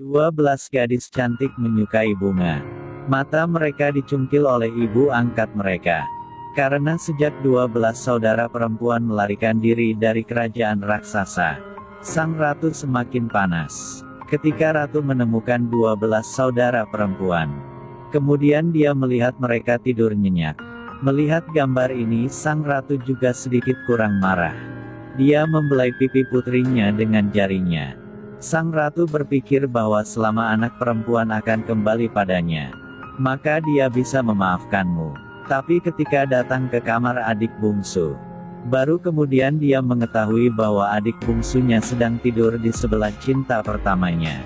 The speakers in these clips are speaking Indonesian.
12 gadis cantik menyukai bunga. Mata mereka dicungkil oleh ibu angkat mereka. Karena sejak 12 saudara perempuan melarikan diri dari kerajaan raksasa, sang ratu semakin panas. Ketika ratu menemukan 12 saudara perempuan, kemudian dia melihat mereka tidur nyenyak. Melihat gambar ini, sang ratu juga sedikit kurang marah. Dia membelai pipi putrinya dengan jarinya. Sang ratu berpikir bahwa selama anak perempuan akan kembali padanya, maka dia bisa memaafkanmu. Tapi ketika datang ke kamar adik bungsu, baru kemudian dia mengetahui bahwa adik bungsunya sedang tidur di sebelah cinta pertamanya.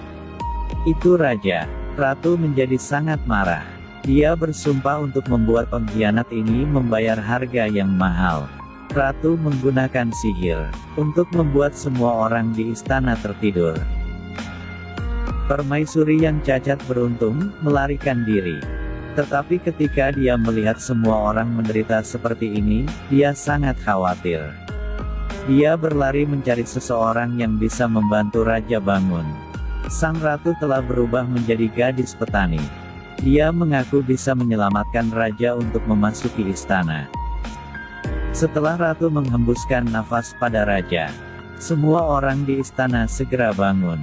Itu raja. Ratu menjadi sangat marah. Dia bersumpah untuk membuat pengkhianat ini membayar harga yang mahal. Ratu menggunakan sihir untuk membuat semua orang di istana tertidur. Permaisuri yang cacat beruntung melarikan diri. Tetapi ketika dia melihat semua orang menderita seperti ini, dia sangat khawatir. Dia berlari mencari seseorang yang bisa membantu raja bangun. Sang ratu telah berubah menjadi gadis petani. Dia mengaku bisa menyelamatkan raja untuk memasuki istana. Setelah ratu menghembuskan nafas pada raja, semua orang di istana segera bangun.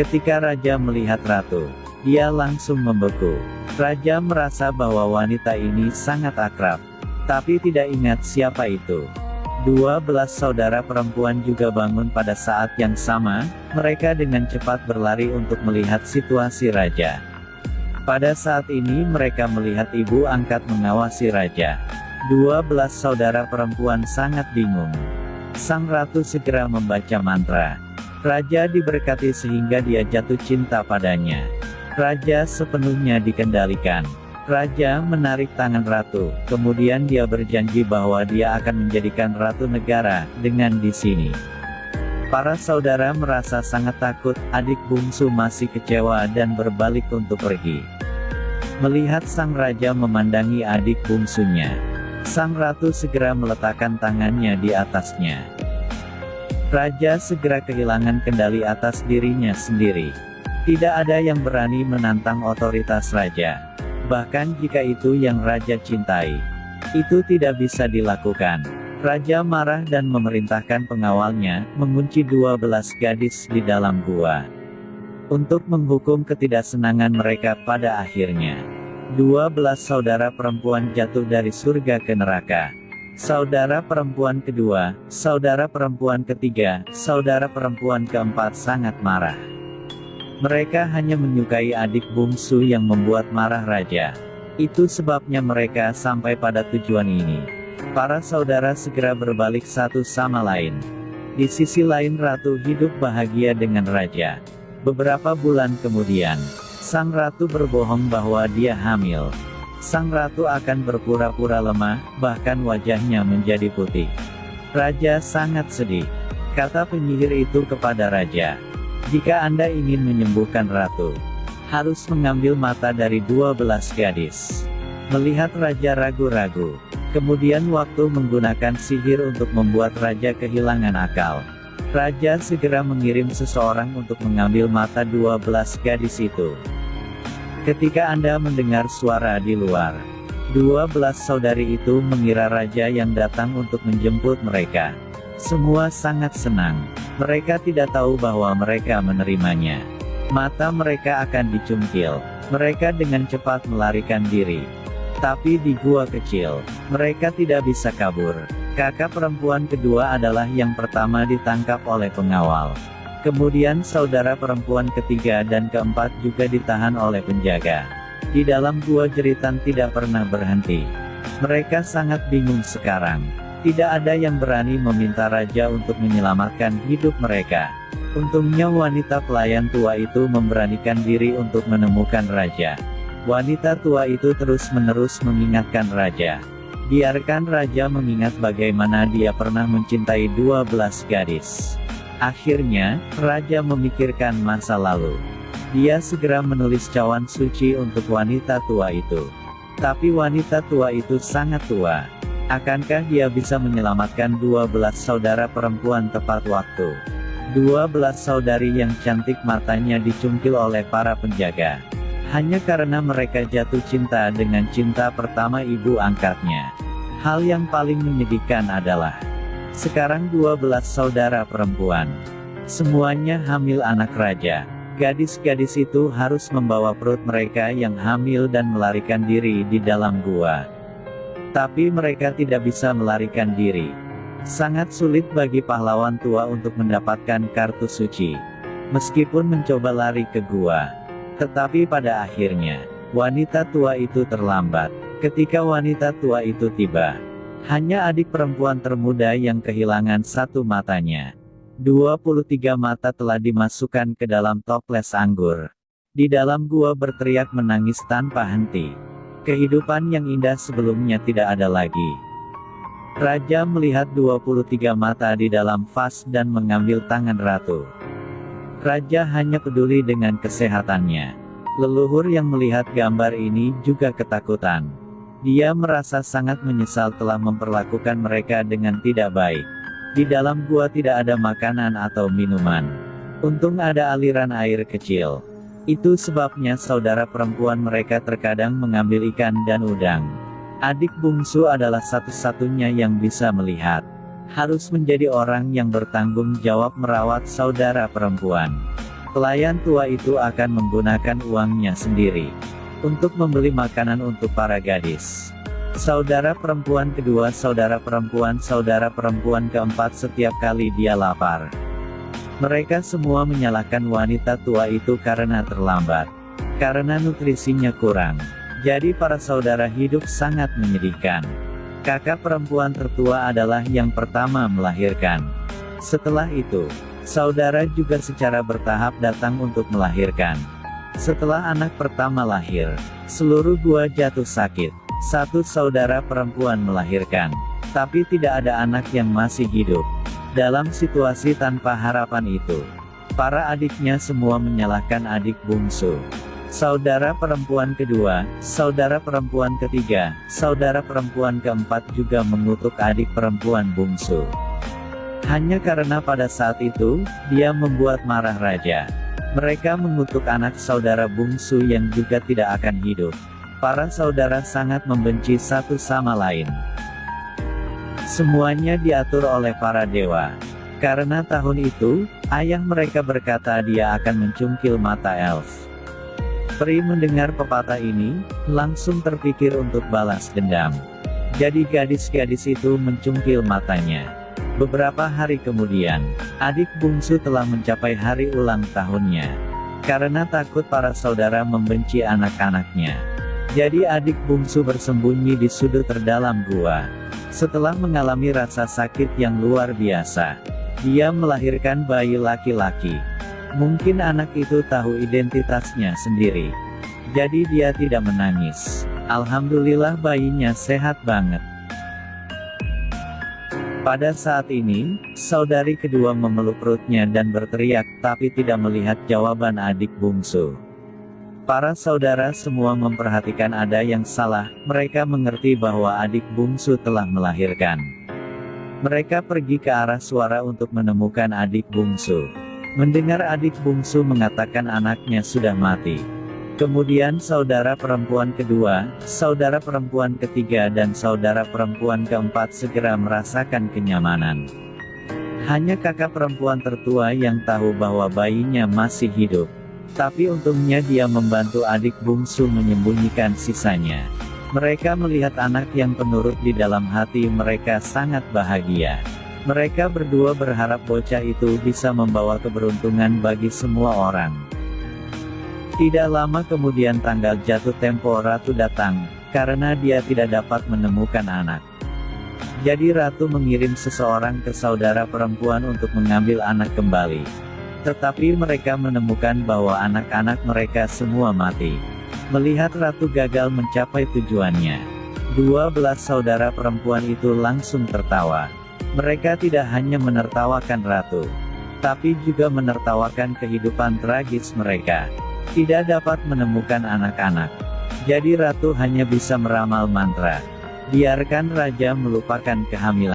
Ketika raja melihat ratu, dia langsung membeku. Raja merasa bahwa wanita ini sangat akrab, tapi tidak ingat siapa itu. 12 saudara perempuan juga bangun pada saat yang sama. Mereka dengan cepat berlari untuk melihat situasi raja. Pada saat ini mereka melihat ibu angkat mengawasi raja. 12 saudara perempuan sangat bingung. Sang ratu segera membaca mantra. Raja diberkati sehingga dia jatuh cinta padanya. Raja sepenuhnya dikendalikan. Raja menarik tangan ratu, kemudian dia berjanji bahwa dia akan menjadikan ratu negara, dengan di sini. Para saudara merasa sangat takut, adik bungsu masih kecewa dan berbalik untuk pergi. Melihat sang raja memandangi adik bungsunya, sang ratu segera meletakkan tangannya di atasnya. Raja segera kehilangan kendali atas dirinya sendiri. Tidak ada yang berani menantang otoritas raja. Bahkan jika itu yang raja cintai, itu tidak bisa dilakukan. Raja marah dan memerintahkan pengawalnya mengunci 12 gadis di dalam gua untuk menghukum ketidaksenangan mereka. Pada akhirnya, 12 saudara perempuan jatuh dari surga ke neraka. Saudara perempuan kedua, saudara perempuan ketiga, saudara perempuan keempat sangat marah. Mereka hanya menyukai adik bungsu yang membuat marah raja. Itu sebabnya mereka sampai pada tujuan ini. Para saudara segera berbalik satu sama lain. Di sisi lain ratu hidup bahagia dengan raja. Beberapa bulan kemudian, sang ratu berbohong bahwa dia hamil. Sang ratu akan berpura-pura lemah, bahkan wajahnya menjadi putih. Raja sangat sedih. Kata penyihir itu kepada raja, "Jika Anda ingin menyembuhkan ratu, harus mengambil mata dari 12 gadis." Melihat raja ragu-ragu, kemudian waktu menggunakan sihir untuk membuat raja kehilangan akal. Raja segera mengirim seseorang untuk mengambil mata 12 gadis itu. Ketika Anda mendengar suara di luar, 12 saudari itu mengira raja yang datang untuk menjemput mereka. Semua sangat senang. Mereka tidak tahu bahwa mereka menerimanya. Mata mereka akan dicungkil. Mereka dengan cepat melarikan diri. Tapi di gua kecil, mereka tidak bisa kabur. Kakak perempuan kedua adalah yang pertama ditangkap oleh pengawal. Kemudian saudara perempuan ketiga dan keempat juga ditahan oleh penjaga. Di dalam gua jeritan tidak pernah berhenti. Mereka sangat bingung sekarang. Tidak ada yang berani meminta raja untuk menyelamatkan hidup mereka. Untungnya wanita pelayan tua itu memberanikan diri untuk menemukan raja. Wanita tua itu terus-menerus mengingatkan raja. Biarkan raja mengingat bagaimana dia pernah mencintai 12 gadis. Akhirnya, raja memikirkan masa lalu. Dia segera menulis cawan suci untuk wanita tua itu. Tapi wanita tua itu sangat tua. Akankah dia bisa menyelamatkan 12 saudara perempuan tepat waktu? 12 saudari yang cantik matanya dicungkil oleh para penjaga. Hanya karena mereka jatuh cinta dengan cinta pertama ibu angkatnya. Hal yang paling menyedihkan adalah, sekarang 12 saudara perempuan. Semuanya hamil anak raja. Gadis-gadis itu harus membawa perut mereka yang hamil dan melarikan diri di dalam gua. Tapi mereka tidak bisa melarikan diri. Sangat sulit bagi pahlawan tua untuk mendapatkan kartu suci. Meskipun mencoba lari ke gua. Tetapi pada akhirnya, wanita tua itu terlambat. Ketika wanita tua itu tiba, hanya adik perempuan termuda yang kehilangan satu matanya. 23 mata telah dimasukkan ke dalam toples anggur. Di dalam gua berteriak menangis tanpa henti. Kehidupan yang indah sebelumnya tidak ada lagi. Raja melihat 23 mata di dalam vas dan mengambil tangan ratu. Raja hanya peduli dengan kesehatannya. Leluhur yang melihat gambar ini juga ketakutan. Dia merasa sangat menyesal telah memperlakukan mereka dengan tidak baik. Di dalam gua tidak ada makanan atau minuman. Untung ada aliran air kecil. Itu sebabnya saudara perempuan mereka terkadang mengambil ikan dan udang. Adik bungsu adalah satu-satunya yang bisa melihat. Harus menjadi orang yang bertanggung jawab merawat saudara perempuan. Pelayan tua itu akan menggunakan uangnya sendiri untuk membeli makanan untuk para gadis. Saudara perempuan kedua, saudara perempuan keempat, setiap kali dia lapar, mereka semua menyalahkan wanita tua itu karena terlambat, karena nutrisinya kurang. Jadi para saudara hidup sangat menyedihkan. Kakak perempuan tertua adalah yang pertama melahirkan. Setelah itu, saudara juga secara bertahap datang untuk melahirkan. Setelah anak pertama lahir, seluruh gua jatuh sakit. Satu saudara perempuan melahirkan, tapi tidak ada anak yang masih hidup. Dalam situasi tanpa harapan itu, para adiknya semua menyalahkan adik bungsu. Saudara perempuan kedua, saudara perempuan ketiga, saudara perempuan keempat juga mengutuk adik perempuan bungsu. Hanya karena pada saat itu, dia membuat marah raja. Mereka mengutuk anak saudara bungsu yang juga tidak akan hidup. Para saudara sangat membenci satu sama lain. Semuanya diatur oleh para dewa. Karena tahun itu, ayah mereka berkata dia akan mencungkil mata elf. Peri mendengar pepatah ini, langsung terpikir untuk balas dendam. Jadi gadis-gadis itu mencungkil matanya. Beberapa hari kemudian, adik bungsu telah mencapai hari ulang tahunnya. Karena takut para saudara membenci anak-anaknya, jadi adik bungsu bersembunyi di sudut terdalam gua. Setelah mengalami rasa sakit yang luar biasa, dia melahirkan bayi laki-laki. Mungkin anak itu tahu identitasnya sendiri. Jadi dia tidak menangis. Alhamdulillah bayinya sehat banget. Pada saat ini, saudari kedua memeluk perutnya dan berteriak, tapi tidak melihat jawaban adik bungsu. Para saudara semua memperhatikan ada yang salah, mereka mengerti bahwa adik bungsu telah melahirkan. Mereka pergi ke arah suara untuk menemukan adik bungsu. Mendengar adik bungsu mengatakan anaknya sudah mati. Kemudian saudara perempuan kedua, saudara perempuan ketiga dan saudara perempuan keempat segera merasakan kenyamanan. Hanya kakak perempuan tertua yang tahu bahwa bayinya masih hidup. Tapi untungnya dia membantu adik bungsu menyembunyikan sisanya. Mereka melihat anak yang penurut di dalam hati mereka sangat bahagia. Mereka berdua berharap bocah itu bisa membawa keberuntungan bagi semua orang. Tidak lama kemudian tanggal jatuh tempo ratu datang, karena dia tidak dapat menemukan anak. Jadi ratu mengirim seseorang ke saudara perempuan untuk mengambil anak kembali. Tetapi mereka menemukan bahwa anak-anak mereka semua mati. Melihat ratu gagal mencapai tujuannya, 12 saudara perempuan itu langsung tertawa. Mereka tidak hanya menertawakan ratu, tapi juga menertawakan kehidupan tragis mereka. Tidak dapat menemukan anak-anak. Jadi ratu hanya bisa meramal mantra. Biarkan raja melupakan kehamilan.